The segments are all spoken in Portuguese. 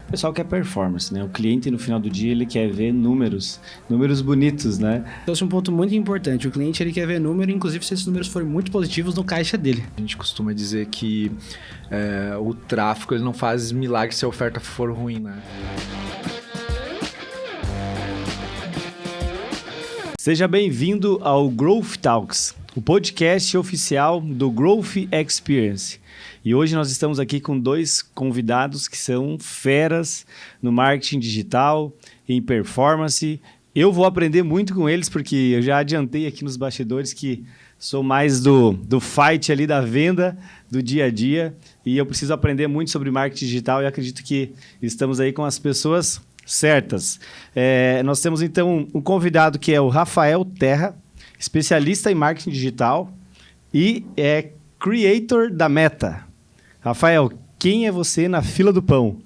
O pessoal quer performance, né? O cliente, no final do dia, ele quer ver números bonitos, né? Então, esse é um ponto muito importante. O cliente, ele quer ver número, inclusive se esses números forem muito positivos no caixa dele. A gente costuma dizer que o tráfego ele não faz milagre se a oferta for ruim, né? Seja bem-vindo ao Growth Talks, o podcast oficial do Growth Experience. E hoje nós estamos aqui com dois convidados que são feras no marketing digital, em performance. Eu vou aprender muito com eles, porque eu já adiantei aqui nos bastidores que sou mais do fight ali da venda, do dia a dia. E eu preciso aprender muito sobre marketing digital e acredito que estamos aí com as pessoas certas. Nós temos então um convidado que é o Rafael Terra, especialista em marketing digital e é creator da Meta. Rafael, quem é você na fila do pão?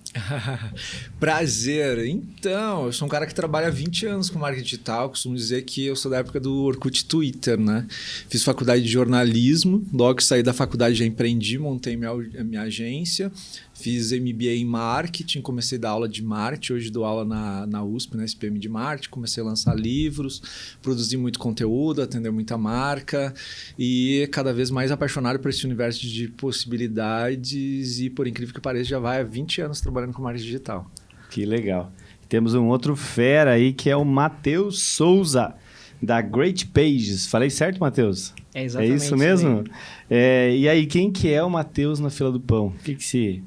Prazer. Então, eu sou um cara que trabalha há 20 anos com marketing digital. Costumo dizer que eu sou da época do Orkut Twitter, né? Fiz faculdade de jornalismo. Logo que saí da faculdade já empreendi, montei minha agência. Fiz MBA em marketing, comecei a dar aula de marketing. Hoje dou aula na USP, na SPM de marketing. Comecei a lançar livros, produzir muito conteúdo, atender muita marca. E cada vez mais apaixonado por esse universo de possibilidades. E por incrível que pareça, já vai há 20 anos trabalhando com marketing digital. Que legal. Temos um outro fera aí que é o Matheus Souza, da Great Pages. Falei certo, Matheus? É exatamente. É isso mesmo? E aí, quem que é o Matheus na fila do pão? O que se...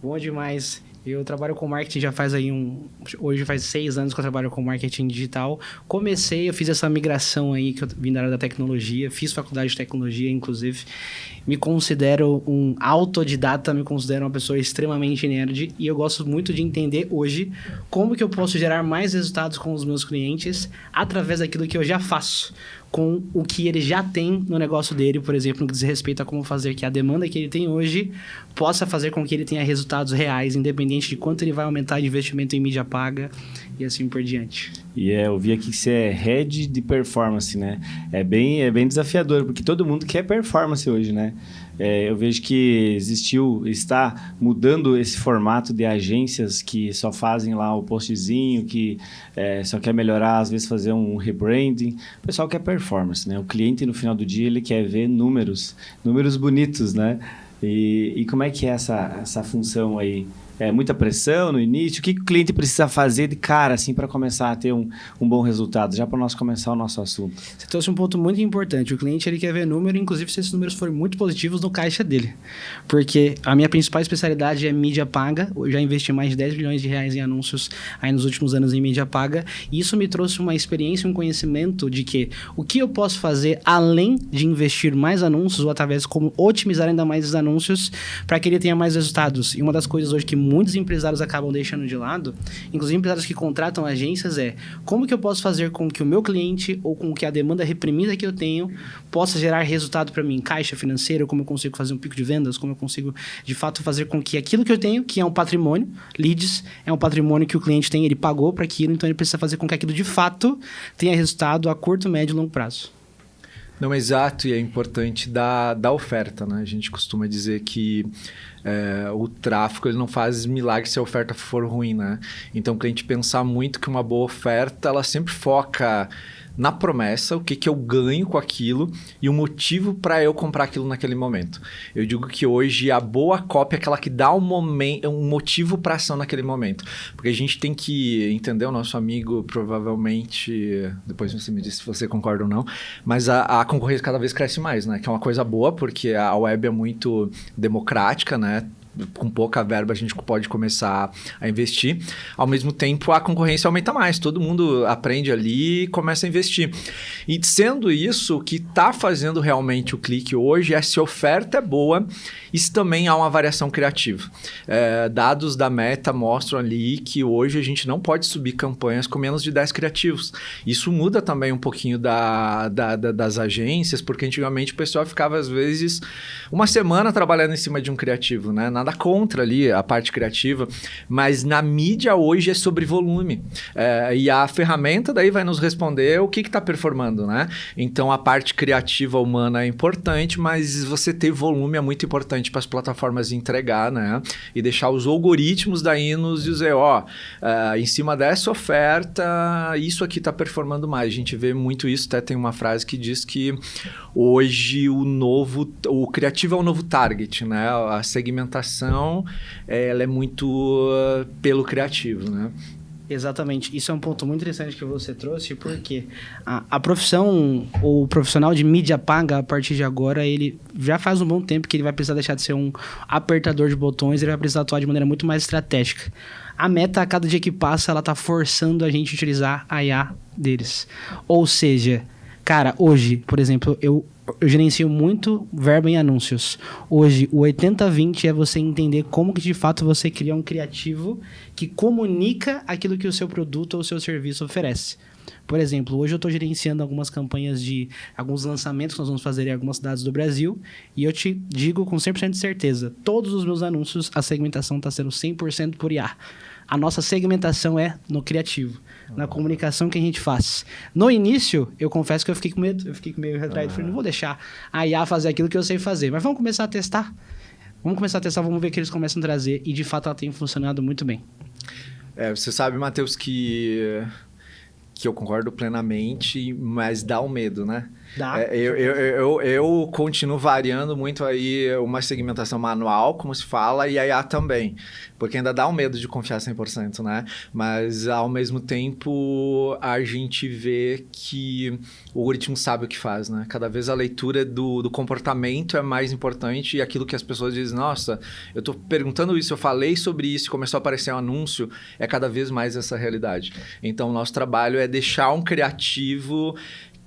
Bom demais. Eu trabalho com marketing já faz aí hoje faz 6 anos que eu trabalho com marketing digital. Eu fiz essa migração aí que eu vim da área da tecnologia, fiz faculdade de tecnologia, inclusive. Me considero um autodidata, me considero uma pessoa extremamente nerd e eu gosto muito de entender hoje como que eu posso gerar mais resultados com os meus clientes através daquilo que eu já faço, com o que ele já tem no negócio dele, por exemplo, no que diz respeito a como fazer que a demanda que ele tem hoje possa fazer com que ele tenha resultados reais, independente de quanto ele vai aumentar de investimento em mídia paga e assim por diante. E eu vi aqui que você é head de performance, né? É bem desafiador, porque todo mundo quer performance hoje, né? Eu vejo que está mudando esse formato de agências que só fazem lá o postzinho, que só quer melhorar, às vezes fazer um rebranding. O pessoal quer performance, né? O cliente, no final do dia, ele quer ver números bonitos, né? E como é que é essa função aí? É muita pressão no início? O que o cliente precisa fazer de cara, assim, para começar a ter um bom resultado? Já para nós começar o nosso assunto. Você trouxe um ponto muito importante. O cliente, ele quer ver número, inclusive se esses números forem muito positivos no caixa dele. Porque a minha principal especialidade é mídia paga. Eu já investi mais de 10 bilhões de reais em anúncios aí nos últimos anos em mídia paga. E isso me trouxe uma experiência, um conhecimento de que o que eu posso fazer além de investir mais anúncios ou através de como otimizar ainda mais os anúncios para que ele tenha mais resultados. E uma das coisas hoje que muitos empresários acabam deixando de lado, inclusive empresários que contratam agências, como que eu posso fazer com que o meu cliente ou com que a demanda reprimida que eu tenho possa gerar resultado para mim, caixa financeira, como eu consigo fazer um pico de vendas, como eu consigo, de fato, fazer com que aquilo que eu tenho, que é um patrimônio, leads, é um patrimônio que o cliente tem, ele pagou para aquilo, então ele precisa fazer com que aquilo, de fato, tenha resultado a curto, médio e longo prazo. Não, exato, e é importante da oferta, né? A gente costuma dizer que o tráfego ele não faz milagre se a oferta for ruim, né? Então, o cliente pensar muito que uma boa oferta, ela sempre foca na promessa, o que eu ganho com aquilo e o motivo para eu comprar aquilo naquele momento. Eu digo que hoje a boa cópia é aquela que dá um motivo para ação naquele momento. Porque a gente tem que entender, o nosso amigo provavelmente, depois você me diz se você concorda ou não, mas a concorrência cada vez cresce mais, né? Que é uma coisa boa, porque a web é muito democrática, né? Com pouca verba a gente pode começar a investir. Ao mesmo tempo, a concorrência aumenta mais. Todo mundo aprende ali e começa a investir. E sendo isso, o que está fazendo realmente o clique hoje é se a oferta é boa e se também há uma variação criativa. Dados da Meta mostram ali que hoje a gente não pode subir campanhas com menos de 10 criativos. Isso muda também um pouquinho das agências, porque antigamente o pessoal ficava, às vezes, uma semana trabalhando em cima de um criativo, né? nada contra ali a parte criativa, mas na mídia hoje é sobre volume. E a ferramenta daí vai nos responder o que está performando, né? Então a parte criativa humana é importante, mas você ter volume é muito importante para as plataformas entregar, né? E deixar os algoritmos daí nos dizer, em cima dessa oferta, isso aqui está performando mais. A gente vê muito isso, até tem uma frase que diz que hoje o criativo é o novo target, né? A segmentação, ela é muito pelo criativo, né? Exatamente. Isso é um ponto muito interessante que você trouxe, porque a profissão, o profissional de mídia paga, a partir de agora, ele já faz um bom tempo que ele vai precisar deixar de ser um apertador de botões, ele vai precisar atuar de maneira muito mais estratégica. A Meta, a cada dia que passa, ela tá forçando a gente a utilizar a IA deles. Ou seja, cara, hoje, por exemplo, eu gerencio muito verba em anúncios. Hoje, o 80-20 é você entender como que de fato você cria um criativo que comunica aquilo que o seu produto ou o seu serviço oferece. Por exemplo, hoje eu estou gerenciando algumas campanhas de alguns lançamentos que nós vamos fazer em algumas cidades do Brasil e eu te digo com 100% de certeza, todos os meus anúncios, a segmentação está sendo 100% por IA. A nossa segmentação é no criativo, na comunicação que a gente faz. No início, eu confesso que eu fiquei com medo, eu fiquei meio retraído. Falei, não vou deixar a IA fazer aquilo que eu sei fazer, mas vamos começar a testar. Vamos ver o que eles começam a trazer e, de fato, ela tem funcionado muito bem. Você sabe, Matheus, que eu concordo plenamente, mas dá um medo, né? Dá. Eu continuo variando muito aí uma segmentação manual, como se fala, e a IA também. Porque ainda dá um medo de confiar 100%, né? Mas, ao mesmo tempo, a gente vê que o algoritmo sabe o que faz, né? Cada vez a leitura do comportamento é mais importante e aquilo que as pessoas dizem, nossa, eu estou perguntando isso, eu falei sobre isso, começou a aparecer um anúncio, é cada vez mais essa realidade. Então, o nosso trabalho é deixar um criativo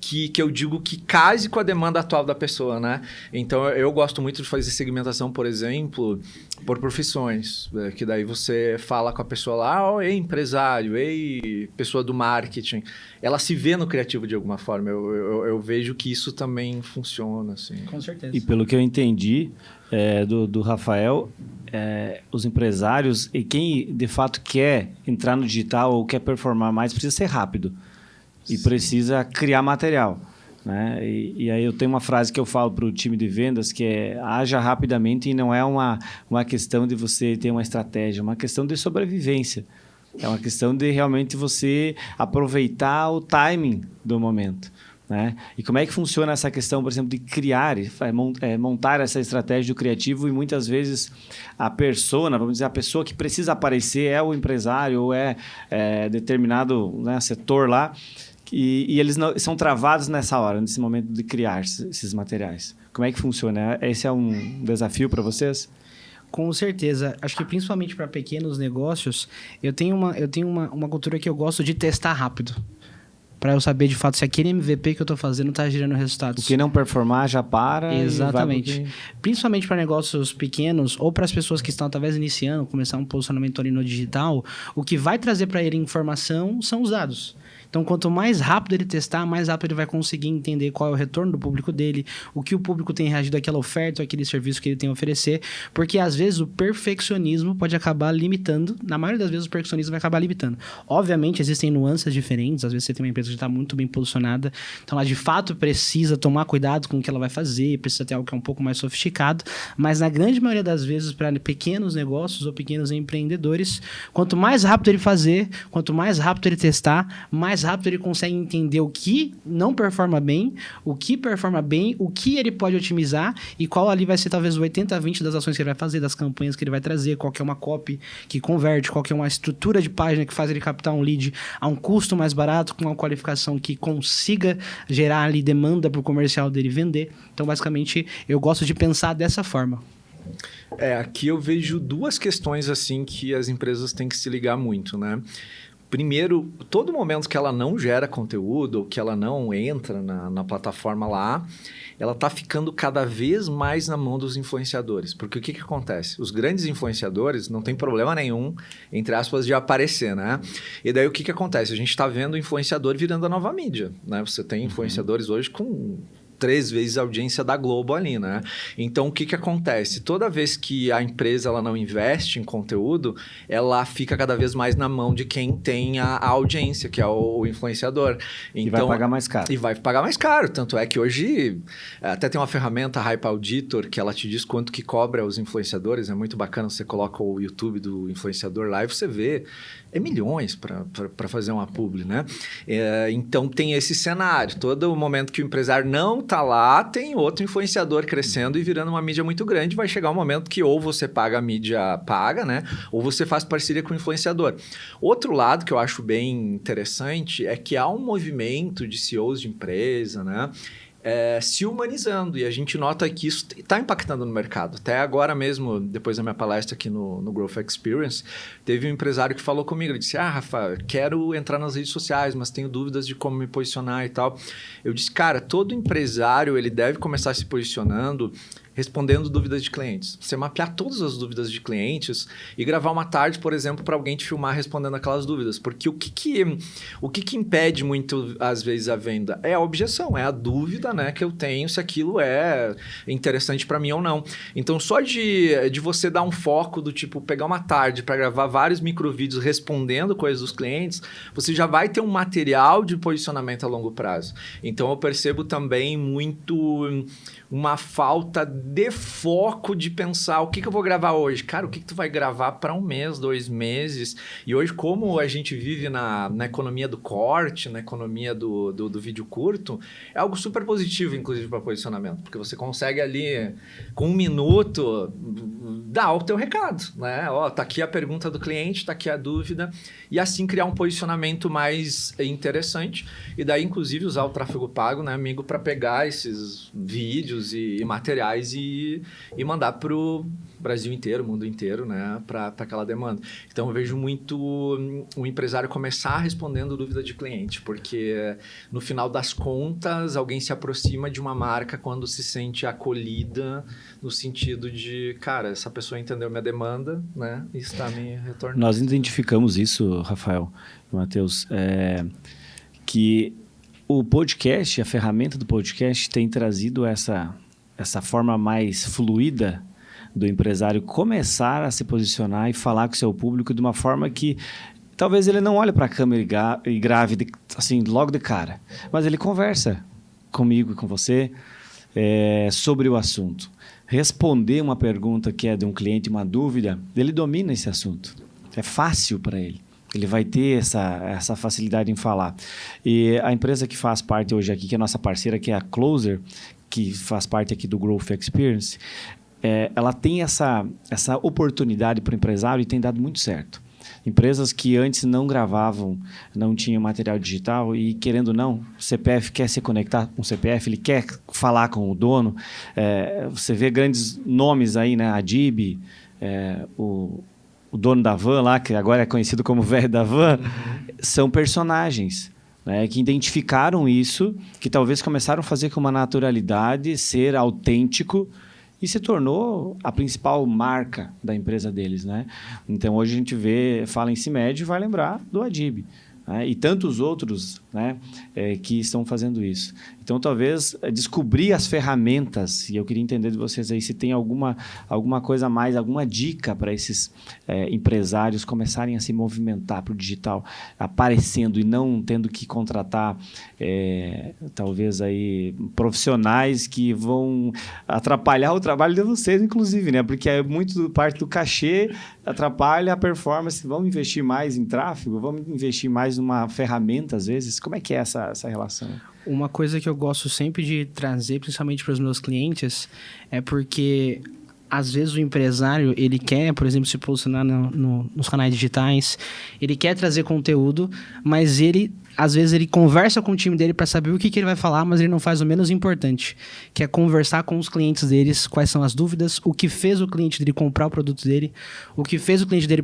que eu digo que case com a demanda atual da pessoa, né? Então, eu gosto muito de fazer segmentação, por exemplo, por profissões, que daí você fala com a pessoa lá, ei, empresário, ei, pessoa do marketing. Ela se vê no criativo de alguma forma. Eu vejo que isso também funciona, assim. Com certeza. E pelo que eu entendi do Rafael, os empresários e quem de fato quer entrar no digital ou quer performar mais precisa ser rápido. E precisa criar material, né? E aí eu tenho uma frase que eu falo para o time de vendas que é haja rapidamente e não é uma questão de você ter uma estratégia, é uma questão de sobrevivência. É uma questão de realmente você aproveitar o timing do momento, né? E como é que funciona essa questão, por exemplo, de criar, montar essa estratégia do criativo e muitas vezes a persona, vamos dizer, a pessoa que precisa aparecer é o empresário ou é determinado, né, setor lá, e eles são travados nessa hora, nesse momento de criar esses materiais. Como é que funciona? Esse é um desafio para vocês? Com certeza. Acho que principalmente para pequenos negócios, eu tenho uma cultura que eu gosto de testar rápido. Para eu saber, de fato, se aquele MVP que eu estou fazendo está gerando resultados. O que não performar já para. Exatamente. Principalmente para negócios pequenos ou para as pessoas que estão talvez iniciando, começar um posicionamento ali no digital, o que vai trazer para ele informação são os dados. Então, quanto mais rápido ele testar, mais rápido ele vai conseguir entender qual é o retorno do público dele, o que o público tem reagido àquela oferta, àquele serviço que ele tem a oferecer, porque às vezes o perfeccionismo pode acabar limitando, na maioria das vezes o perfeccionismo vai acabar limitando. Obviamente, existem nuances diferentes, às vezes você tem uma empresa que está muito bem posicionada, então ela de fato precisa tomar cuidado com o que ela vai fazer, precisa ter algo que é um pouco mais sofisticado, mas na grande maioria das vezes, para pequenos negócios ou pequenos empreendedores, quanto mais rápido ele fazer, quanto mais rápido ele testar, mais rápido ele consegue entender o que não performa bem, o que performa bem, o que ele pode otimizar e qual ali vai ser talvez o 80-20 das ações que ele vai fazer, das campanhas que ele vai trazer, qual que é uma copy que converte, qual que é uma estrutura de página que faz ele captar um lead a um custo mais barato, com uma qualificação que consiga gerar ali demanda para o comercial dele vender. Então, basicamente, eu gosto de pensar dessa forma. Aqui eu vejo duas questões assim que as empresas têm que se ligar muito, né? Primeiro, todo momento que ela não gera conteúdo ou que ela não entra na plataforma lá, ela está ficando cada vez mais na mão dos influenciadores. Porque o que acontece? Os grandes influenciadores não tem problema nenhum, entre aspas, de aparecer, né? E daí o que acontece? A gente está vendo o influenciador virando a nova mídia, né? Você tem influenciadores hoje com 3 vezes a audiência da Globo ali, né? Então, o que acontece? Toda vez que a empresa ela não investe em conteúdo, ela fica cada vez mais na mão de quem tem a audiência, que é o influenciador. E vai pagar mais caro. E vai pagar mais caro. Tanto é que hoje até tem uma ferramenta, a Hype Auditor, que ela te diz quanto que cobra os influenciadores. É muito bacana, você coloca o YouTube do influenciador lá e você vê, é milhões para fazer uma publi, né? Então, tem esse cenário. Todo momento que o empresário não tá lá, tem outro influenciador crescendo e virando uma mídia muito grande. Vai chegar um momento que ou você paga a mídia paga, né? Ou você faz parceria com o influenciador. Outro lado que eu acho bem interessante é que há um movimento de CEOs de empresa, né? Se humanizando, e a gente nota que isso está impactando no mercado. Até agora mesmo, depois da minha palestra aqui no Growth Experience, teve um empresário que falou comigo, ele disse, Rafa, quero entrar nas redes sociais, mas tenho dúvidas de como me posicionar e tal. Eu disse, cara, todo empresário ele deve começar se posicionando respondendo dúvidas de clientes. Você mapear todas as dúvidas de clientes e gravar uma tarde, por exemplo, para alguém te filmar respondendo aquelas dúvidas. Porque o que impede muito, às vezes, a venda? É a objeção, é a dúvida, né, que eu tenho se aquilo é interessante para mim ou não. Então, só de você dar um foco do tipo, pegar uma tarde para gravar vários microvídeos respondendo coisas dos clientes, você já vai ter um material de posicionamento a longo prazo. Então, eu percebo também muito uma falta de foco de pensar o que eu vou gravar hoje. Cara, o que tu vai gravar para 1 mês, 2 meses? E hoje, como a gente vive na economia do corte, na economia do vídeo curto, é algo super positivo, inclusive, para posicionamento. Porque você consegue ali, com 1 minuto, dar o teu recado, né? Ó, tá aqui a pergunta do cliente, tá aqui a dúvida. E assim criar um posicionamento mais interessante. E daí, inclusive, usar o tráfego pago, né, amigo, para pegar esses vídeos e materiais e mandar para o Brasil inteiro, mundo inteiro, né, para aquela demanda. Então, eu vejo muito o empresário começar respondendo dúvida de cliente, porque no final das contas, alguém se aproxima de uma marca quando se sente acolhida, no sentido de, cara, essa pessoa entendeu minha demanda, né, e está me retornando. Nós identificamos isso, Rafael e Matheus, que o podcast, a ferramenta do podcast tem trazido essa forma mais fluida do empresário começar a se posicionar e falar com o seu público de uma forma que talvez ele não olhe para a câmera e grave assim, logo de cara, mas ele conversa comigo e com você sobre o assunto. Responder uma pergunta que é de um cliente, uma dúvida, ele domina esse assunto. É fácil para ele. Ele vai ter essa facilidade em falar. E a empresa que faz parte hoje aqui, que é a nossa parceira, que é a Closer, que faz parte aqui do Growth Experience, ela tem essa oportunidade para o empresário e tem dado muito certo. Empresas que antes não gravavam, não tinham material digital e, querendo ou não, o CPF quer se conectar com o CPF, ele quer falar com o dono. Você vê grandes nomes aí, né? A Adib, o dono da van lá, que agora é conhecido como velho da van, são personagens, né, que identificaram isso, que talvez começaram a fazer com uma naturalidade, ser autêntico, e se tornou a principal marca da empresa deles, né? Então, hoje a gente fala em CIMED e vai lembrar do Adib, né? E tantos outros, né, que estão fazendo isso. Então, talvez descobrir as ferramentas, e eu queria entender de vocês aí se tem alguma coisa a mais, alguma dica para esses empresários começarem a se movimentar para o digital, aparecendo e não tendo que contratar, talvez, aí, profissionais que vão atrapalhar o trabalho de vocês, inclusive, né? Porque é muito parte do cachê, atrapalha a performance. Vamos investir mais em tráfego? Vamos investir mais numa ferramenta, às vezes? Como é que é essa relação? Uma coisa que eu gosto sempre de trazer, principalmente para os meus clientes, é porque às vezes o empresário, ele quer, por exemplo, se posicionar nos canais digitais, ele quer trazer conteúdo, mas às vezes ele conversa com o time dele para saber o que ele vai falar, mas ele não faz o menos importante, que é conversar com os clientes deles, quais são as dúvidas, o que fez o cliente dele comprar o produto dele, o que fez o cliente dele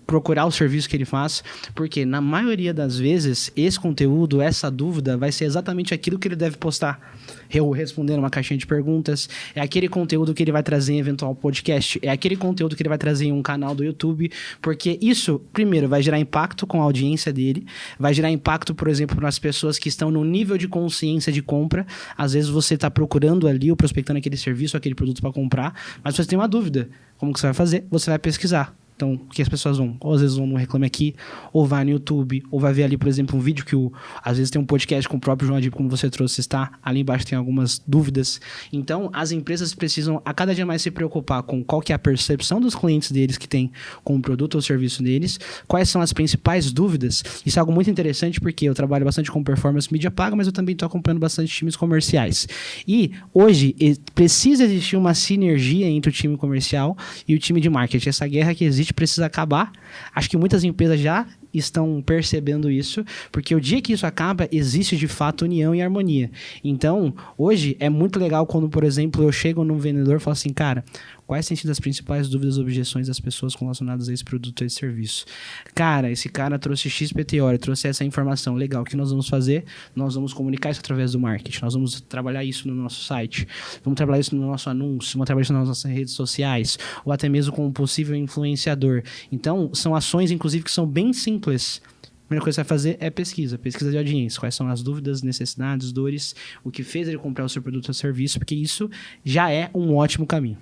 procurar o serviço que ele faz, porque na maioria das vezes, esse conteúdo, essa dúvida, vai ser exatamente aquilo que ele deve postar. Eu respondendo uma caixinha de perguntas, é aquele conteúdo que ele vai trazer em eventual podcast, é aquele conteúdo que ele vai trazer em um canal do YouTube, porque isso, primeiro, vai gerar impacto com a audiência dele, vai gerar impacto, por exemplo, para as pessoas que estão no nível de consciência de compra. Às vezes você está procurando ali ou prospectando aquele serviço, aquele produto para comprar, mas você tem uma dúvida. Como que você vai fazer? Você vai pesquisar. Então, o que as pessoas vão? Ou às vezes vão no Reclame Aqui, ou vai no YouTube, ou vai ver ali, por exemplo, um vídeo que às vezes tem um podcast com o próprio João Adib, como você trouxe, está ali embaixo, tem algumas dúvidas. Então, as empresas precisam a cada dia mais se preocupar com qual que é a percepção dos clientes deles que tem com o produto ou serviço deles, quais são as principais dúvidas. Isso é algo muito interessante porque eu trabalho bastante com performance mídia paga, mas eu também estou acompanhando bastante times comerciais. E hoje precisa existir uma sinergia entre o time comercial e o time de marketing. Essa guerra que existe precisa acabar. Acho que muitas empresas já estão percebendo isso, porque o dia que isso acaba, existe de fato união e harmonia. Então, hoje é muito legal quando, por exemplo, eu chego num vendedor e falo assim, cara, quais têm sido as principais dúvidas ou objeções das pessoas relacionadas a esse produto ou esse serviço? Cara, esse cara trouxe XPTO, trouxe essa informação. Legal, o que nós vamos fazer? Nós vamos comunicar isso através do marketing, nós vamos trabalhar isso no nosso site, vamos trabalhar isso no nosso anúncio, vamos trabalhar isso nas nossas redes sociais, ou até mesmo com um possível influenciador. Então, são ações, inclusive, que são bem simples. A primeira coisa que você vai fazer é pesquisa de audiência. Quais são as dúvidas, necessidades, dores, o que fez ele comprar o seu produto ou serviço, porque isso já é um ótimo caminho.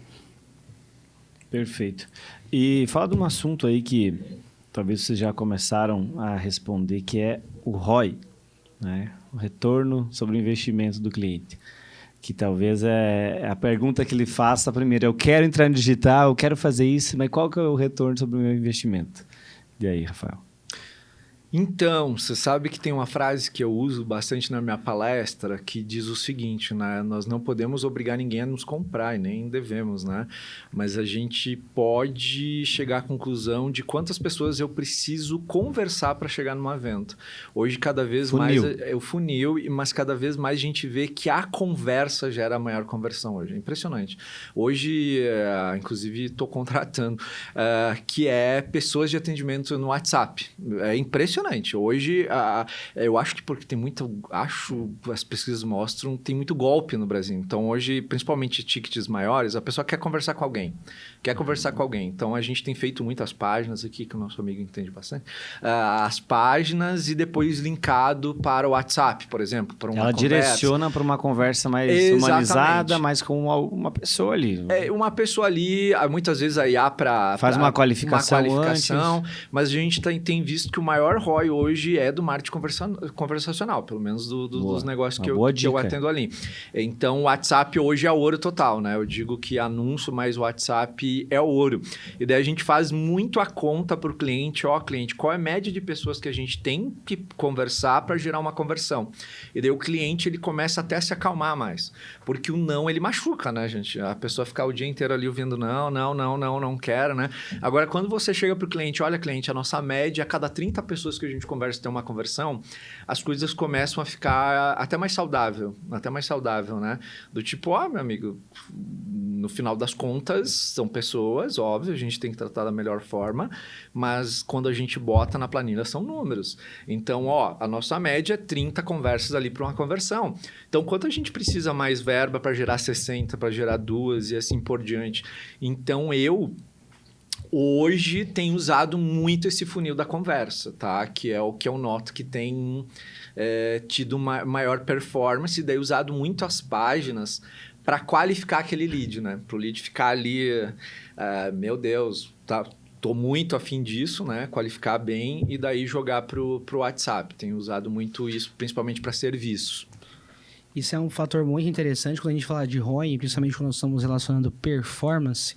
Perfeito. E fala de um assunto aí que talvez vocês já começaram a responder, que é o ROI, né? O retorno sobre o investimento do cliente. Que talvez é a pergunta que ele faça primeiro. Eu quero entrar no digital, eu quero fazer isso, mas qual que é o retorno sobre o meu investimento? E aí, Rafael? Então, você sabe que tem uma frase que eu uso bastante na minha palestra que diz o seguinte, né? Nós não podemos obrigar ninguém a nos comprar e nem devemos, né? Mas a gente pode chegar à conclusão de quantas pessoas eu preciso conversar para chegar numa venda. Hoje, cada vez mais é o funil, mas cada vez mais a gente vê que a conversa gera a maior conversão hoje. É impressionante. Hoje, inclusive, estou contratando, que é pessoas de atendimento no WhatsApp. É impressionante. Hoje, eu acho que porque tem muito... as pesquisas mostram, tem muito golpe no Brasil. Então, hoje, principalmente tickets maiores, a pessoa quer conversar com alguém. Então, a gente tem feito muitas páginas aqui, que o nosso amigo entende bastante. As páginas e depois linkado para o WhatsApp, por exemplo. Para uma conversa. Direciona para uma conversa mais humanizada, mas com uma pessoa ali. Uma pessoa ali, muitas vezes a IA faz uma qualificação antes. Mas a gente tem visto que o maior ROI hoje é do marketing conversacional, pelo menos dos negócios que eu atendo ali. Então, o WhatsApp hoje é ouro total, né? Eu digo que anúncio mais WhatsApp é ouro. E daí a gente faz muito a conta para o cliente. Cliente, qual é a média de pessoas que a gente tem que conversar para gerar uma conversão? E daí o cliente, ele começa até a se acalmar mais. Porque o não, ele machuca, né, gente? A pessoa ficar o dia inteiro ali ouvindo não quero, né? Agora, quando você chega para o cliente, olha, cliente, a nossa média, a cada 30 pessoas que a gente conversa tem uma conversão, as coisas começam a ficar até mais saudável, né? Do tipo, meu amigo, no final das contas, são pessoas, óbvio, a gente tem que tratar da melhor forma, mas quando a gente bota na planilha, são números. Então, a nossa média é 30 conversas ali para uma conversão. Então, quanto a gente precisa mais verba para gerar 60, para gerar 2 e assim por diante? Então, hoje tenho usado muito esse funil da conversa, tá? Que é o que eu noto que tem tido uma maior performance, e daí usado muito as páginas para qualificar aquele lead, né? Para o lead ficar ali, meu Deus, tô muito afim disso, né? Qualificar bem e daí jogar pro WhatsApp. Tenho usado muito isso, principalmente para serviços. Isso é um fator muito interessante quando a gente fala de ROI, principalmente quando nós estamos relacionando performance.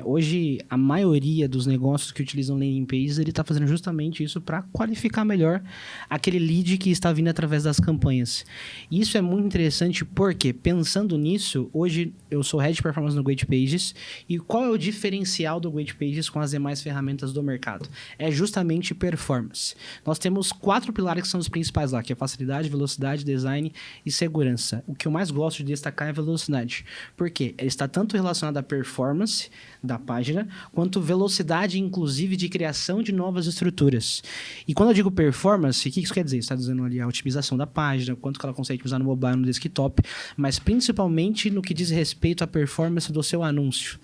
Hoje, a maioria dos negócios que utilizam landing pages, ele está fazendo justamente isso para qualificar melhor aquele lead que está vindo através das campanhas. E isso é muito interessante porque, pensando nisso, hoje eu sou Head de Performance no Great Pages, e qual é o diferencial do Great Pages com as demais ferramentas do mercado? É justamente performance. Nós temos 4 pilares que são os principais lá, que é facilidade, velocidade, design e segurança. O que eu mais gosto de destacar é a velocidade. Por quê? Ele está tanto relacionado à performance da página, quanto velocidade, inclusive, de criação de novas estruturas. E quando eu digo performance, o que isso quer dizer? Você está dizendo ali a otimização da página, quanto que ela consegue usar no mobile, no desktop, mas principalmente no que diz respeito à performance do seu anúncio.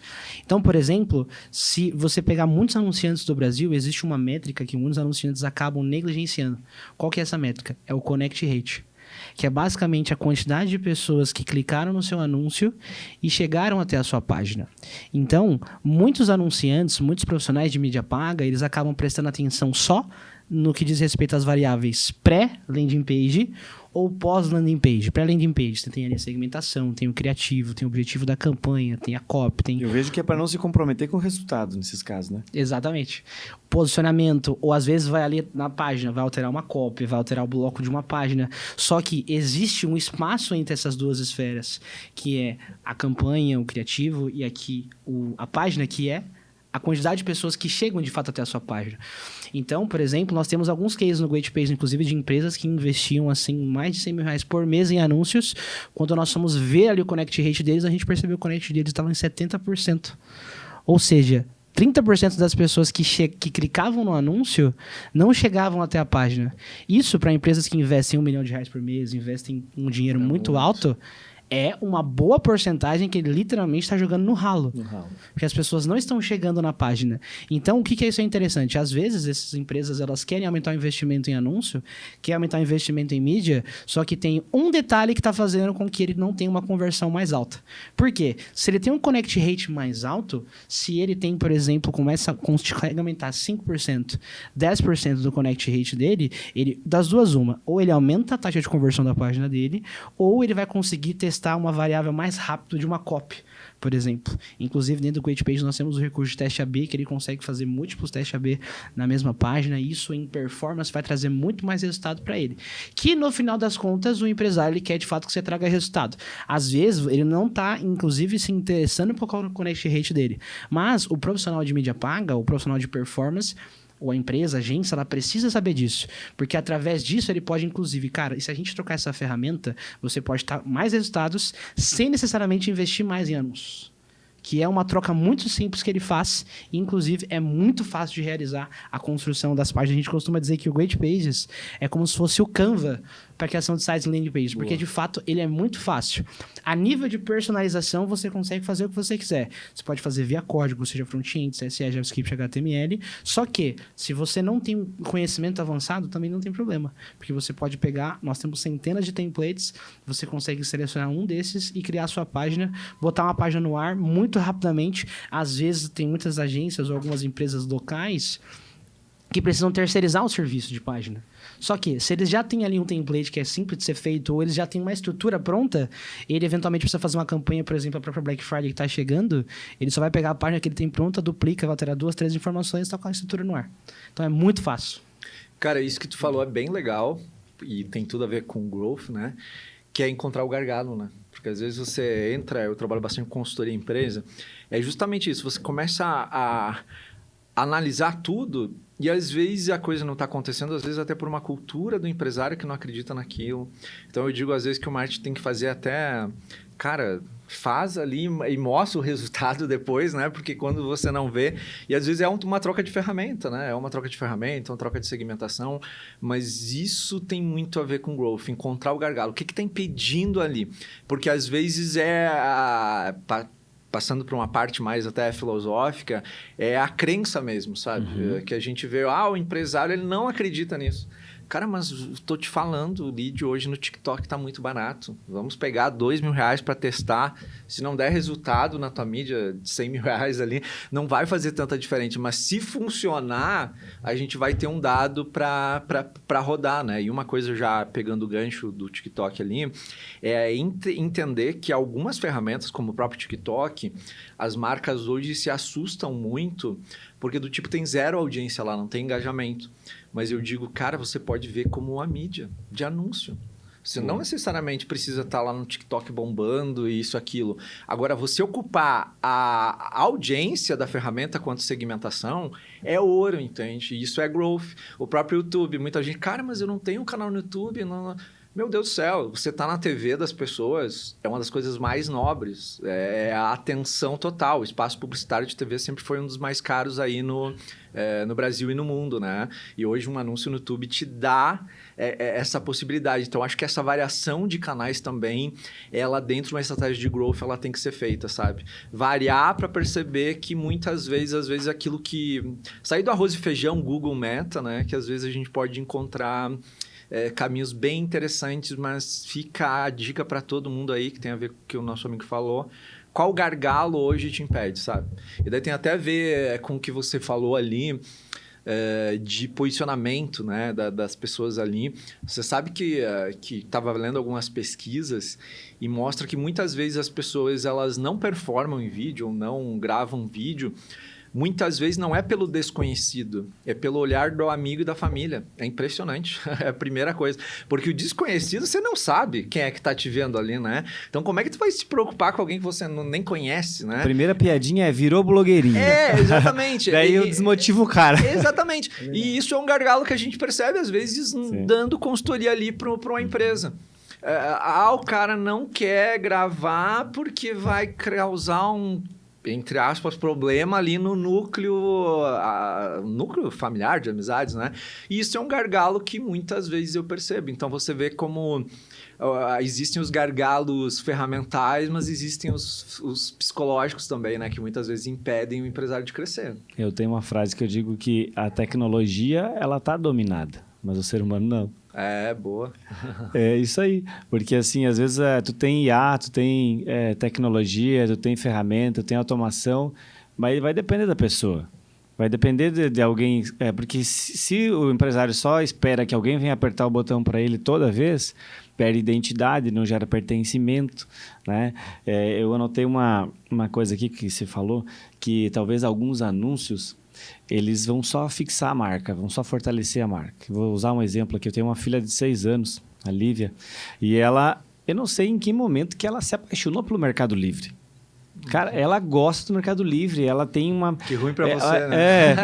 Então, por exemplo, se você pegar muitos anunciantes do Brasil, existe uma métrica que muitos anunciantes acabam negligenciando. Qual que é essa métrica? É o Connect Rate, que é basicamente a quantidade de pessoas que clicaram no seu anúncio e chegaram até a sua página. Então, muitos anunciantes, muitos profissionais de mídia paga, eles acabam prestando atenção só no que diz respeito às variáveis pré-landing page ou pós-landing page. Pré-landing page, você tem ali a segmentação, tem o criativo, tem o objetivo da campanha, tem a copy, tem... Eu vejo que é para não se comprometer com o resultado nesses casos, né? Exatamente. Posicionamento, ou às vezes vai ali na página, vai alterar uma copy, vai alterar o bloco de uma página. Só que existe um espaço entre essas duas esferas, que é a campanha, o criativo, e aqui a página, que é a quantidade de pessoas que chegam de fato até a sua página. Então, por exemplo, nós temos alguns cases no GreatPage, inclusive de empresas que investiam assim mais de 100 mil reais por mês em anúncios. Quando nós fomos ver ali o Connect Rate deles, a gente percebeu que o Connect deles estava em 70%. Ou seja, 30% das pessoas que clicavam no anúncio não chegavam até a página. Isso para empresas que investem R$1 milhão por mês, investem um dinheiro muito alto, é uma boa porcentagem que ele literalmente está jogando no ralo. Porque as pessoas não estão chegando na página. Então, o que é isso é interessante? Às vezes, essas empresas elas querem aumentar o investimento em anúncio, querem aumentar o investimento em mídia, só que tem um detalhe que está fazendo com que ele não tenha uma conversão mais alta. Por quê? Se ele tem um Connect Rate mais alto, se ele tem, por exemplo, consegue aumentar 5%, 10% do Connect Rate dele, das duas uma, ou ele aumenta a taxa de conversão da página dele, ou ele vai conseguir testar uma variável mais rápido de uma copy, por exemplo. Inclusive, dentro do GreatPage, nós temos o recurso de teste AB, que ele consegue fazer múltiplos testes AB na mesma página, e isso em performance vai trazer muito mais resultado para ele. Que, no final das contas, o empresário ele quer, de fato, que você traga resultado. Às vezes, ele não está, inclusive, se interessando por qual é o Connect Rate dele. Mas o profissional de mídia paga, o profissional de performance, ou a empresa, a agência, ela precisa saber disso. Porque através disso ele pode, inclusive, cara, e se a gente trocar essa ferramenta, você pode ter mais resultados sem necessariamente investir mais em anúncios. Que é uma troca muito simples que ele faz e, inclusive, é muito fácil de realizar a construção das páginas. A gente costuma dizer que o GreatPages é como se fosse o Canva para a criação de sites e landing page, porque, de fato, ele é muito fácil. A nível de personalização, você consegue fazer o que você quiser. Você pode fazer via código, seja front-end, CSS, JavaScript, HTML, só que, se você não tem conhecimento avançado, também não tem problema, porque você pode pegar, nós temos centenas de templates, você consegue selecionar um desses e criar a sua página, botar uma página no ar muito rapidamente. Às vezes, tem muitas agências ou algumas empresas locais que precisam terceirizar o serviço de página. Só que, se eles já têm ali um template que é simples de ser feito, ou eles já têm uma estrutura pronta, ele eventualmente precisa fazer uma campanha, por exemplo, a própria Black Friday que está chegando, ele só vai pegar a página que ele tem pronta, duplica, vai alterar 2, 3 informações e está com a estrutura no ar. Então, é muito fácil. Cara, isso que tu falou é bem legal e tem tudo a ver com growth, né? Que é encontrar o gargalo, né? Porque às vezes você entra, eu trabalho bastante com consultoria em empresa, é justamente isso, você começa a analisar tudo e às vezes a coisa não está acontecendo, às vezes até por uma cultura do empresário que não acredita naquilo. Então eu digo às vezes que o marketing tem que fazer até, cara, faz ali e mostra o resultado depois, né? Porque quando você não vê, e às vezes é uma troca de ferramenta, né? É uma troca de ferramenta, uma troca de segmentação, mas isso tem muito a ver com growth, encontrar o gargalo. O que está impedindo ali? Porque às vezes passando por uma parte mais até filosófica, é a crença mesmo, sabe? Que a gente vê, o empresário ele não acredita nisso. Cara, mas estou te falando, o lead hoje no TikTok está muito barato. Vamos pegar R$2.000 para testar. Se não der resultado na tua mídia de R$100.000 ali, não vai fazer tanta diferença. Mas se funcionar, a gente vai ter um dado para rodar, né? E uma coisa já pegando o gancho do TikTok ali, é entender que algumas ferramentas, como o próprio TikTok, as marcas hoje se assustam muito, porque do tipo tem zero audiência lá, não tem engajamento. Mas eu digo, cara, você pode ver como uma mídia de anúncio. Você não necessariamente precisa estar lá no TikTok bombando e isso, aquilo. Agora, você ocupar a audiência da ferramenta quanto segmentação é ouro, entende? Isso é growth. O próprio YouTube, muita gente, cara, mas eu não tenho um canal no YouTube, não... Meu Deus do céu, você tá na TV das pessoas, é uma das coisas mais nobres, é a atenção total. O espaço publicitário de TV sempre foi um dos mais caros aí no Brasil e no mundo, né? E hoje um anúncio no YouTube te dá essa possibilidade. Então, acho que essa variação de canais também, ela dentro de uma estratégia de growth, ela tem que ser feita, sabe? Variar para perceber que muitas vezes, às vezes aquilo que... Sair do arroz e feijão, Google Meta, né? Que às vezes a gente pode encontrar... caminhos bem interessantes, mas fica a dica para todo mundo aí, que tem a ver com o que o nosso amigo falou. Qual gargalo hoje te impede, sabe? E daí tem até a ver com o que você falou ali, de posicionamento, né, das pessoas ali. Você sabe que estava lendo algumas pesquisas e mostra que muitas vezes as pessoas elas não performam em vídeo ou não gravam vídeo. Muitas vezes não é pelo desconhecido, é pelo olhar do amigo e da família. É impressionante, é a primeira coisa. Porque o desconhecido, você não sabe quem é que tá te vendo ali, né? Então, como é que tu vai se preocupar com alguém que você nem conhece, né? A primeira piadinha virou blogueirinha. Exatamente. Daí eu desmotivo o cara. Exatamente. E isso é um gargalo que a gente percebe, às vezes, dando consultoria ali para uma empresa. O cara não quer gravar porque vai causar entre aspas, problema ali no núcleo familiar de amizades, né? E isso é um gargalo que muitas vezes eu percebo. Então, você vê como existem os gargalos ferramentais, mas existem os psicológicos também, né? Que muitas vezes impedem o empresário de crescer. Eu tenho uma frase que eu digo que a tecnologia, ela tá dominada, mas o ser humano não. Boa. É isso aí. Porque, assim, às vezes tu tem IA, tu tem tecnologia, tu tem ferramenta, tu tem automação, mas vai depender da pessoa. Vai depender de alguém... porque se o empresário só espera que alguém venha apertar o botão para ele toda vez, perde identidade, não gera pertencimento, né? Eu anotei uma coisa aqui que você falou, que talvez alguns anúncios... eles vão só fixar a marca, vão só fortalecer a marca. Vou usar um exemplo aqui. Eu tenho uma filha de 6 anos, a Lívia, e ela... Eu não sei em que momento que ela se apaixonou pelo Mercado Livre. Cara, ela gosta do Mercado Livre, ela tem uma... Que ruim pra você, né?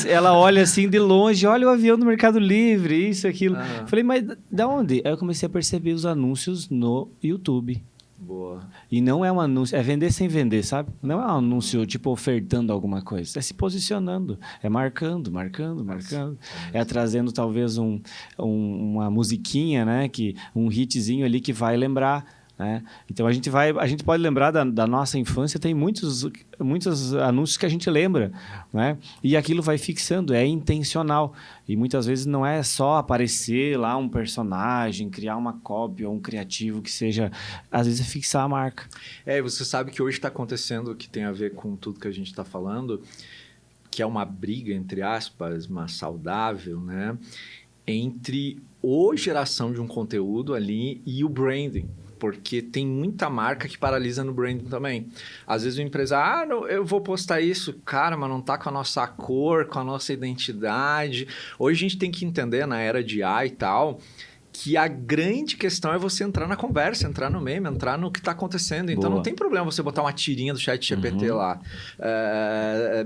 Ela olha assim de longe, olha o avião do Mercado Livre, isso, aquilo. Falei, mas da onde? Aí eu comecei a perceber os anúncios no YouTube. Boa. E não é um anúncio, é vender sem vender, sabe? Não é um anúncio, tipo, ofertando alguma coisa. É se posicionando, é marcando. É trazendo, talvez, uma musiquinha, né? Um hitzinho ali que vai lembrar, né? Então, a gente pode lembrar da nossa infância, tem muitos anúncios que a gente lembra, né? E aquilo vai fixando, é intencional. E muitas vezes não é só aparecer lá um personagem, criar uma cópia ou um criativo que seja... Às vezes é fixar a marca. Você sabe que hoje está acontecendo, que tem a ver com tudo que a gente está falando, que é uma briga, entre aspas, mas saudável, né? Entre a geração de um conteúdo ali e o branding. Porque tem muita marca que paralisa no branding também. Às vezes o empresário, eu vou postar isso, cara, mas não tá com a nossa cor, com a nossa identidade. Hoje a gente tem que entender, na era de IA e tal, que a grande questão é você entrar na conversa, entrar no meme, entrar no que está acontecendo. Então, não tem problema você botar uma tirinha do chat GPT lá.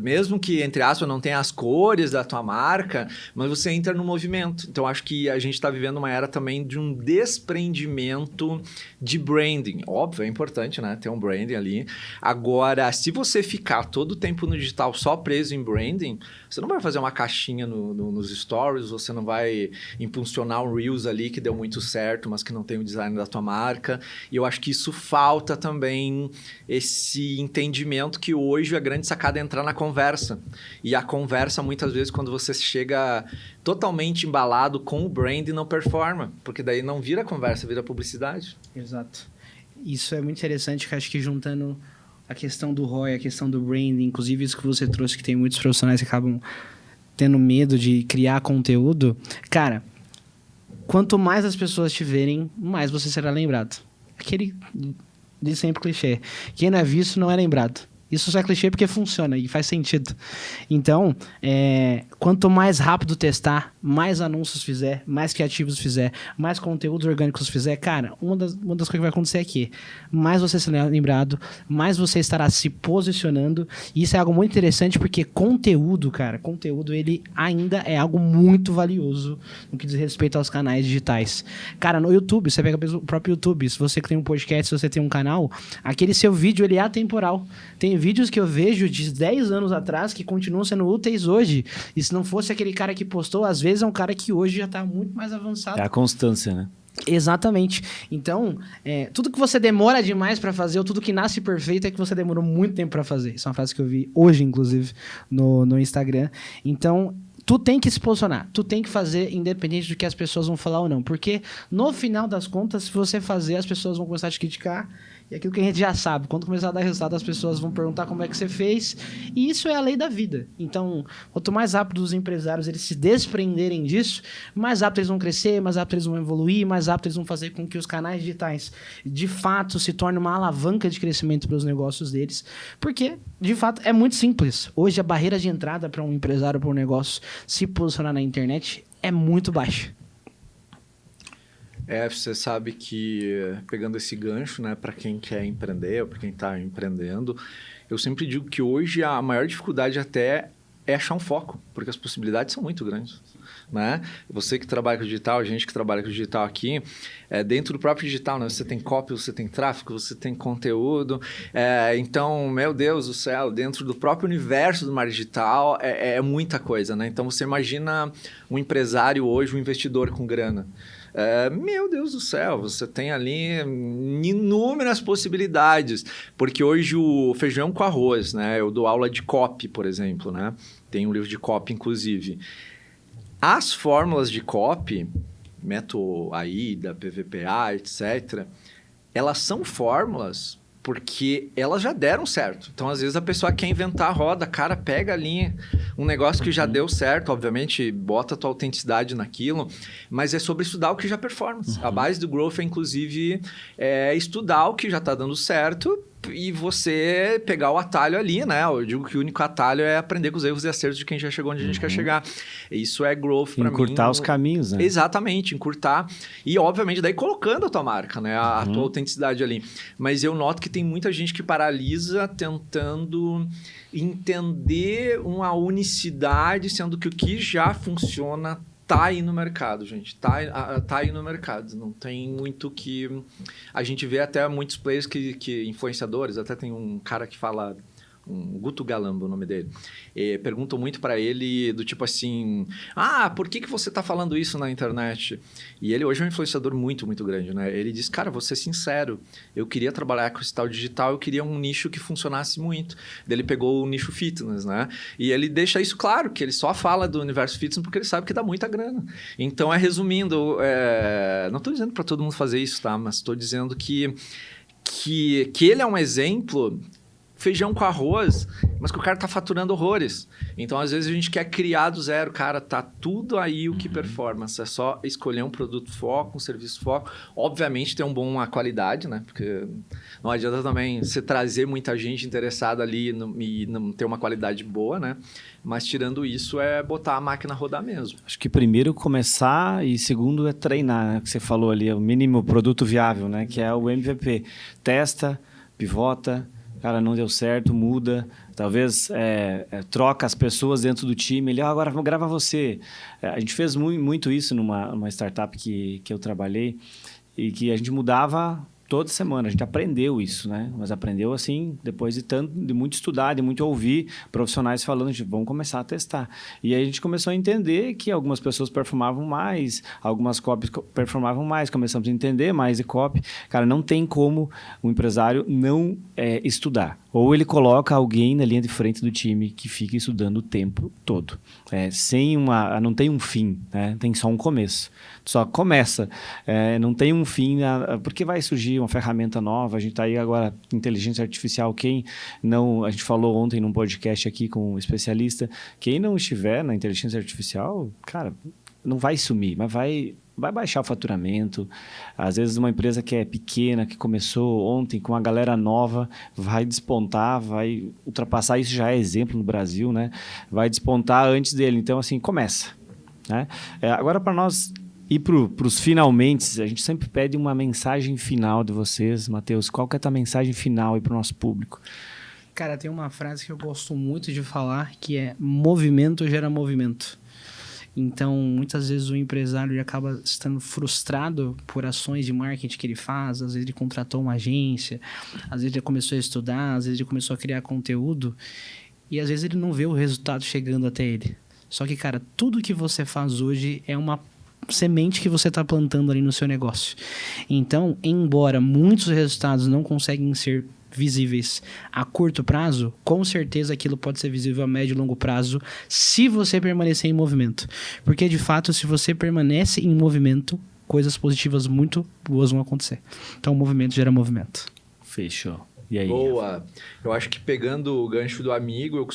Mesmo que, entre aspas, não tenha as cores da tua marca, mas você entra no movimento. Então, acho que a gente está vivendo uma era também de um desprendimento de branding. Óbvio, é importante, né? Ter um branding ali. Agora, se você ficar todo o tempo no digital só preso em branding, você não vai fazer uma caixinha nos stories, você não vai impulsionar um Reels ali que deu muito certo, mas que não tem o design da tua marca. E eu acho que isso falta também esse entendimento que hoje a grande sacada é entrar na conversa. E a conversa, muitas vezes, quando você chega totalmente embalado com o brand, não performa. Porque daí não vira conversa, vira publicidade. Exato. Isso é muito interessante, que acho que juntando a questão do ROI, a questão do branding, inclusive isso que você trouxe, que tem muitos profissionais que acabam tendo medo de criar conteúdo. Cara, quanto mais as pessoas te verem, mais você será lembrado. Aquele de sempre clichê. Quem não é visto não é lembrado. Isso só é clichê porque funciona e faz sentido. Então, Quanto mais rápido testar, mais anúncios fizer, mais criativos fizer, mais conteúdos orgânicos fizer, cara, uma das coisas que vai acontecer é que mais você será lembrado, mais você estará se posicionando. E isso é algo muito interessante porque conteúdo, cara, ele ainda é algo muito valioso no que diz respeito aos canais digitais. Cara, no YouTube, você pega o próprio YouTube, se você tem um podcast, se você tem um canal, aquele seu vídeo, ele é atemporal. Tem vídeos que eu vejo de 10 anos atrás que continuam sendo úteis hoje. E se não fosse aquele cara que postou, às vezes é um cara que hoje já está muito mais avançado. É a constância, né? Exatamente. Então, tudo que você demora demais para fazer, ou tudo que nasce perfeito, é que você demorou muito tempo para fazer. Isso é uma frase que eu vi hoje, inclusive, no Instagram. Então, tu tem que se posicionar, tu tem que fazer independente do que as pessoas vão falar ou não. Porque, no final das contas, se você fazer, as pessoas vão começar a te criticar. E aquilo que a gente já sabe, quando começar a dar resultado, as pessoas vão perguntar como é que você fez. E isso é a lei da vida. Então, quanto mais rápido os empresários eles se desprenderem disso, mais rápido eles vão crescer, mais rápido eles vão evoluir, mais rápido eles vão fazer com que os canais digitais, de fato, se tornem uma alavanca de crescimento para os negócios deles. Porque, de fato, é muito simples. Hoje, a barreira de entrada para um empresário, para um negócio, se posicionar na internet é muito baixa. Você sabe que, pegando esse gancho, né, para quem quer empreender ou para quem está empreendendo, eu sempre digo que hoje a maior dificuldade até é achar um foco, porque as possibilidades são muito grandes, né? Você que trabalha com digital, a gente que trabalha com digital aqui, dentro do próprio digital, né? Você tem copy, você tem tráfego, você tem conteúdo. Então, meu Deus do céu, dentro do próprio universo do marketing digital é muita coisa, né? Então, você imagina um empresário hoje, um investidor com grana. Meu Deus do céu, você tem ali inúmeras possibilidades, porque hoje o feijão com arroz, né? Eu dou aula de copy, por exemplo, né? Tem um livro de copy, inclusive. As fórmulas de copy, método AIDA, PVPA, etc., elas são fórmulas porque elas já deram certo. Então, às vezes, a pessoa quer inventar a roda, cara, pega ali um negócio que já deu certo, obviamente, bota a tua autenticidade naquilo, mas é sobre estudar o que já performa. A base do Growth é, inclusive, estudar o que já está dando certo e você pegar o atalho ali, né? Eu digo que o único atalho é aprender com os erros e acertos de quem já chegou onde a gente quer chegar. Isso é Growth para mim. Encurtar os caminhos, né? Exatamente, encurtar. E, obviamente, daí colocando a tua marca, né? A tua autenticidade ali. Mas eu noto que tem muita gente que paralisa tentando entender uma unicidade, sendo que o que já funciona tá aí no mercado, gente. Tá aí no mercado. Não tem muito que... A gente vê até muitos players que influenciadores, até tem um cara que fala... Um Guto Galamba, o nome dele. Perguntam muito para ele do tipo assim... por que você tá falando isso na internet? E ele hoje é um influenciador muito, muito grande, né? Ele diz, cara, vou ser sincero. Eu queria trabalhar com esse tal digital, eu queria um nicho que funcionasse muito. Daí ele pegou o nicho fitness, né? E ele deixa isso claro, que ele só fala do universo fitness porque ele sabe que dá muita grana. Então, resumindo, não tô dizendo para todo mundo fazer isso, tá? Mas tô dizendo que ele é um exemplo... feijão com arroz, mas que o cara tá faturando horrores. Então, às vezes, a gente quer criar do zero. Cara, tá tudo aí o que performance. É só escolher um produto foco, um serviço foco. Obviamente, ter uma qualidade, né? Porque não adianta também você trazer muita gente interessada ali e não ter uma qualidade boa, né? Mas, tirando isso, é botar a máquina a rodar mesmo. Acho que primeiro começar e segundo é treinar, né? Que você falou ali, é o mínimo produto viável, né? Que é o MVP. Testa, pivota... Cara, não deu certo, muda. Talvez troca as pessoas dentro do time. Ele, agora grava você. A gente fez muito isso numa startup que eu trabalhei e que a gente mudava toda semana. A gente aprendeu isso, né? Mas aprendeu assim, depois de muito estudar, de muito ouvir profissionais falando, vamos começar a testar. E aí a gente começou a entender que algumas pessoas performavam mais, algumas copies performavam mais, começamos a entender mais de copy. Cara, não tem como o empresário não estudar. Ou ele coloca alguém na linha de frente do time que fica estudando o tempo todo. Não tem um fim, né? Tem só um começo. Só começa. Não tem um fim, porque vai surgir uma ferramenta nova. A gente está aí agora, inteligência artificial. A gente falou ontem num podcast aqui com um especialista. Quem não estiver na inteligência artificial, cara, não vai sumir, mas vai baixar o faturamento. Às vezes uma empresa que é pequena, que começou ontem com uma galera nova, vai despontar, vai ultrapassar, isso já é exemplo no Brasil, né? Vai despontar antes dele. Então, assim, começa, né? Agora, para nós ir para os finalmente, a gente sempre pede uma mensagem final de vocês. Matheus, qual que é a tua mensagem final aí para o nosso público? Cara, tem uma frase que eu gosto muito de falar, que é: movimento gera movimento. Então, muitas vezes o empresário ele acaba estando frustrado por ações de marketing que ele faz. Às vezes ele contratou uma agência, às vezes ele começou a estudar, às vezes ele começou a criar conteúdo e às vezes ele não vê o resultado chegando até ele. Só que, cara, tudo que você faz hoje é uma semente que você está plantando ali no seu negócio. Então, embora muitos resultados não conseguem ser visíveis a curto prazo, com certeza aquilo pode ser visível a médio e longo prazo se você permanecer em movimento. Porque, de fato, se você permanece em movimento, coisas positivas muito boas vão acontecer. Então, o movimento gera movimento. Fechou. E aí? Boa! Eu acho que pegando o gancho do amigo,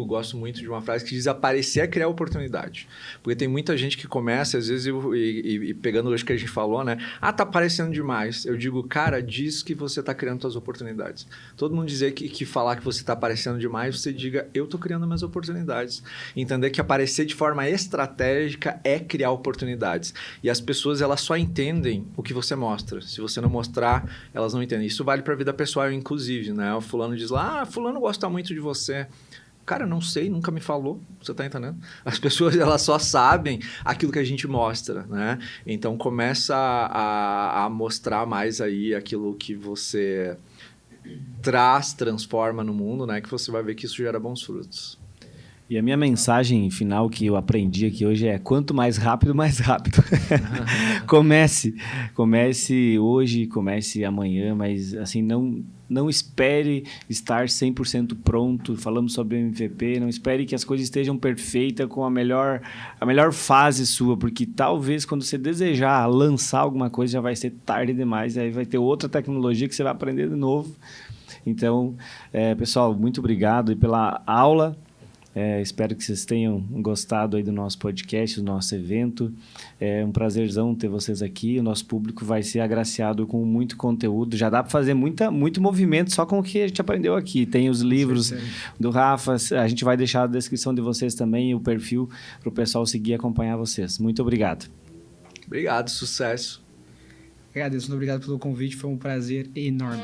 gosto muito de uma frase que diz: aparecer é criar oportunidade. Porque tem muita gente que começa, às vezes, e pegando o que a gente falou, né? Tá aparecendo demais. Eu digo, cara, diz que você tá criando suas oportunidades. Todo mundo dizer que falar que você tá aparecendo demais, você diga, eu tô criando minhas oportunidades. Entender que aparecer de forma estratégica é criar oportunidades. E as pessoas, elas só entendem o que você mostra. Se você não mostrar, elas não entendem. Isso vale pra vida pessoal, inclusive, né? O fulano diz lá, fulano gosta muito de você. Cara, não sei, nunca me falou, você tá entendendo? As pessoas, elas só sabem aquilo que a gente mostra, né? Então, começa a mostrar mais aí aquilo que você transforma no mundo, né? Que você vai ver que isso gera bons frutos. E a minha mensagem final que eu aprendi aqui hoje é: quanto mais rápido, mais rápido. Comece hoje, comece amanhã, mas assim, não espere estar 100% pronto. Falamos sobre MVP, não espere que as coisas estejam perfeitas com a melhor fase sua, porque talvez quando você desejar lançar alguma coisa já vai ser tarde demais, aí vai ter outra tecnologia que você vai aprender de novo. Então, pessoal, muito obrigado pela aula. Espero que vocês tenham gostado aí do nosso podcast, do nosso evento. É um prazerzão ter vocês aqui. O nosso público vai ser agraciado com muito conteúdo. Já dá para fazer muito movimento só com o que a gente aprendeu aqui. Tem os livros do Rafa. A gente vai deixar na descrição de vocês também o perfil para o pessoal seguir e acompanhar vocês. Muito obrigado. Obrigado, sucesso. Agradeço, muito obrigado pelo convite. Foi um prazer enorme.